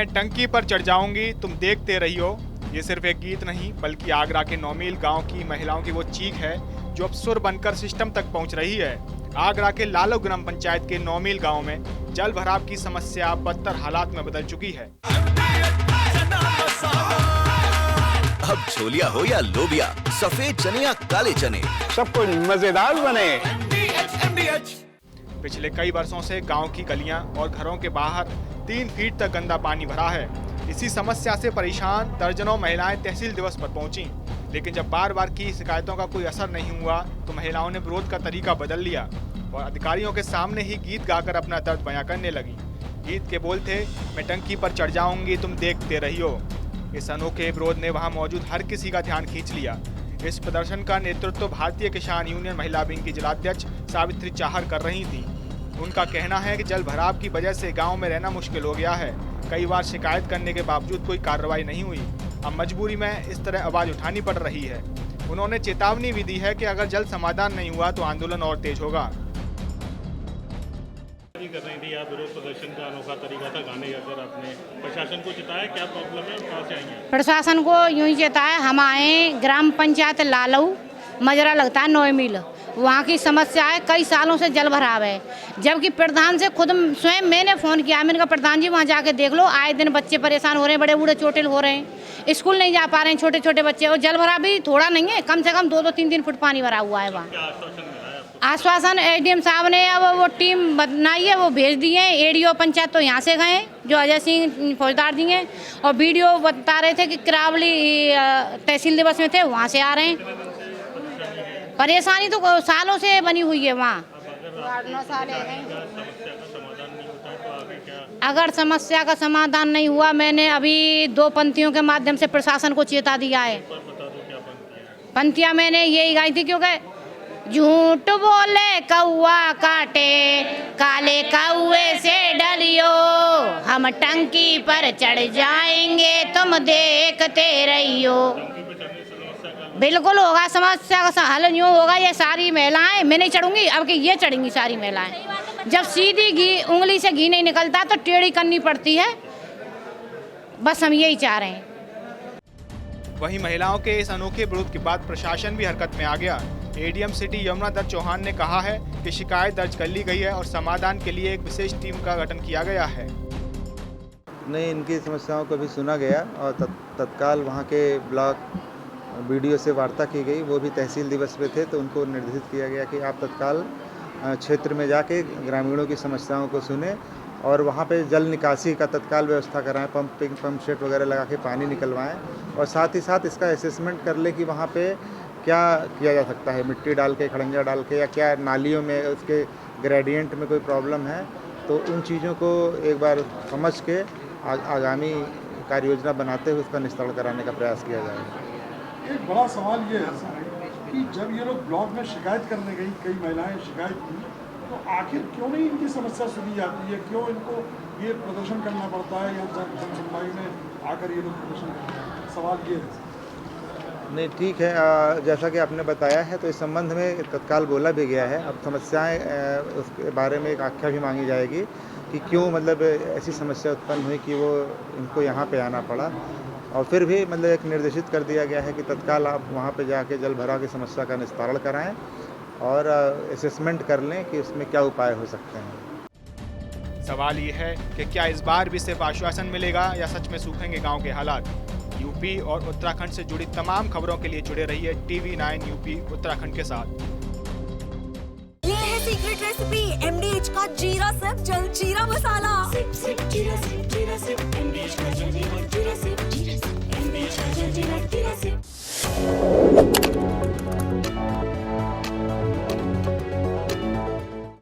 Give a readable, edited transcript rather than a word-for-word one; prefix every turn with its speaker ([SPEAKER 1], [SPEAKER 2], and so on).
[SPEAKER 1] मैं टंकी पर चढ़ जाऊंगी तुम देखते रहियो, ये सिर्फ एक गीत नहीं बल्कि आगरा के 9 मील गांव की महिलाओं की वो चीख है जो अब सुर बनकर सिस्टम तक पहुंच रही है। आगरा के लालो ग्राम पंचायत के 9 मील गांव में जल भराव की समस्या बदतर हालात में बदल चुकी है।
[SPEAKER 2] अब छोलिया हो या लोबिया, सफेद चने या काले चने,
[SPEAKER 3] सब कुछ मजेदार बने।
[SPEAKER 1] पिछले कई वर्षों से गांव की गलियां और घरों के बाहर 3 फीट तक गंदा पानी भरा है। इसी समस्या से परेशान दर्जनों महिलाएं तहसील दिवस पर पहुंची, लेकिन जब बार बार की शिकायतों का कोई असर नहीं हुआ तो महिलाओं ने विरोध का तरीका बदल लिया और अधिकारियों के सामने ही गीत गाकर अपना दर्द बयां करने लगी। गीत के बोल थे, मैं टंकी पर चढ़ जाऊंगी तुम देखते रहियो। इस अनोखे विरोध ने वहां मौजूद हर किसी का ध्यान खींच लिया। इस प्रदर्शन का नेतृत्व भारतीय किसान यूनियन महिला विंग की जिलाध्यक्ष सावित्री चाहर कर रही थी। उनका कहना है कि जल भराव की वजह से गांव में रहना मुश्किल हो गया है। कई बार शिकायत करने के बावजूद कोई कार्रवाई नहीं हुई। अब मजबूरी में इस तरह आवाज उठानी पड़ रही है। उन्होंने चेतावनी भी दी है कि अगर जल्द समाधान नहीं हुआ तो आंदोलन और तेज होगा।
[SPEAKER 4] कर रही थी, आप विरोध प्रदर्शन का अनोखा तरीका था गाने का। अगर आपने प्रशासन को चिताया, क्या प्रॉब्लम है, कहाँ से आई हैं?
[SPEAKER 5] प्रशासन को यूं ही चिताया, हम आए ग्राम पंचायत लालऊ, मजरा लगता है 9 मील, वहाँ की समस्या है। कई सालों से जल भराव है, जबकि प्रधान से खुद स्वयं मैंने फ़ोन किया। मैंने कहा प्रधान जी वहाँ जाके देख लो, आए दिन बच्चे परेशान हो रहे हैं, बड़े बूढ़े चोटिल हो रहे हैं, स्कूल नहीं जा पा रहे हैं छोटे छोटे बच्चे। और जल भराव भी थोड़ा नहीं है, कम से कम 2-2, 3-3 फुट पानी भरा हुआ है वहाँ। आश्वासन एडीएम साहब ने अब वो टीम बनाई है, वो भेज दी है। एडीओ पंचायत तो यहाँ से गए जो अजय सिंह फौजदार जी हैं, और बीडीओ बता रहे थे कि किरावली तहसील दिवस में थे, वहाँ से आ रहे हैं। परेशानी तो सालों से बनी हुई है वहाँ। अगर समस्या का समाधान नहीं हुआ, मैंने अभी 2 पंक्तियों के माध्यम से प्रशासन को चेता दिया है। पंक्तियाँ मैंने यही गाई थी, क्योंकि झूठ बोले कौआ काटे, काले कौए से डरियो, हम टंकी पर चढ़ जाएंगे तुम देखते रहियो। बिल्कुल होगा, समस्या का हल यूँ होगा। ये सारी महिलाएं, मैं नहीं चढ़ूंगी, अब कि ये चढ़ेंगी सारी महिलाएं। जब सीधी घी उंगली से घी नहीं निकलता तो टेढ़ी करनी पड़ती है। बस हम यही चाह रहे हैं।
[SPEAKER 1] वहीं महिलाओं के इस अनोखे विरोध के बाद प्रशासन भी हरकत में आ गया। एडीएम सिटी यमुना दत्त चौहान ने कहा है कि शिकायत दर्ज कर ली गई है और समाधान के लिए एक विशेष टीम का गठन किया गया है।
[SPEAKER 6] नहीं, इनकी समस्याओं को भी सुना गया और तत्काल वहाँ के ब्लॉक बीडीओ से वार्ता की गई। वो भी तहसील दिवस पे थे, तो उनको निर्देशित किया गया कि आप तत्काल क्षेत्र में जाके ग्रामीणों की समस्याओं को सुने और वहाँ पे जल निकासी का तत्काल व्यवस्था कराएं, पंप सेट वगैरह लगा के पानी निकलवाएं, और साथ ही साथ इसका असेसमेंट कर ले कि वहाँ पे क्या किया जा सकता है, मिट्टी डाल के, खड़ंजा डाल के, या क्या नालियों में उसके ग्रेडियंट में कोई प्रॉब्लम है। तो उन चीज़ों को एक बार समझ के आगामी कार्य योजना बनाते हुए उसका निस्तारण कराने का प्रयास किया जाएगा।
[SPEAKER 7] एक बड़ा सवाल ये है कि जब ये लोग ब्लॉक में शिकायत करने गई, कई महिलाएं शिकायत की, तो आखिर क्यों नहीं इनकी समस्या सुनी जाती है? क्यों इनको ये प्रदर्शन करना पड़ता है या जन सुनवाई में आकर ये लोग प्रदर्शन करते हैं? सवाल ये है।
[SPEAKER 6] नहीं, ठीक है, जैसा कि आपने बताया है तो इस संबंध में तत्काल बोला भी गया है। अब समस्याएं उसके बारे में एक आख्या भी मांगी जाएगी कि क्यों मतलब ऐसी समस्या उत्पन्न हुई कि वो इनको यहाँ पे आना पड़ा, और फिर भी मतलब एक निर्देशित कर दिया गया है कि तत्काल आप वहाँ पे जाके जल भराव की समस्या का निस्तारण कराएं और असेसमेंट कर लें कि इसमें क्या उपाय हो सकते हैं।
[SPEAKER 1] सवाल ये है कि क्या इस बार भी सिर्फ आश्वासन मिलेगा या सच में सूखेंगे गांव के हालात। यूपी और उत्तराखंड से जुड़ी तमाम खबरों के लिए जुड़े रहिए TV9 यूपी उत्तराखंड के साथ।
[SPEAKER 8] ये है सीक्रेट रेसिपी MDH का जीरा सिर्फ जलजीरा मसाला।
[SPEAKER 9] सिर्फ जीरा सिर्फ MDH का जलजीरा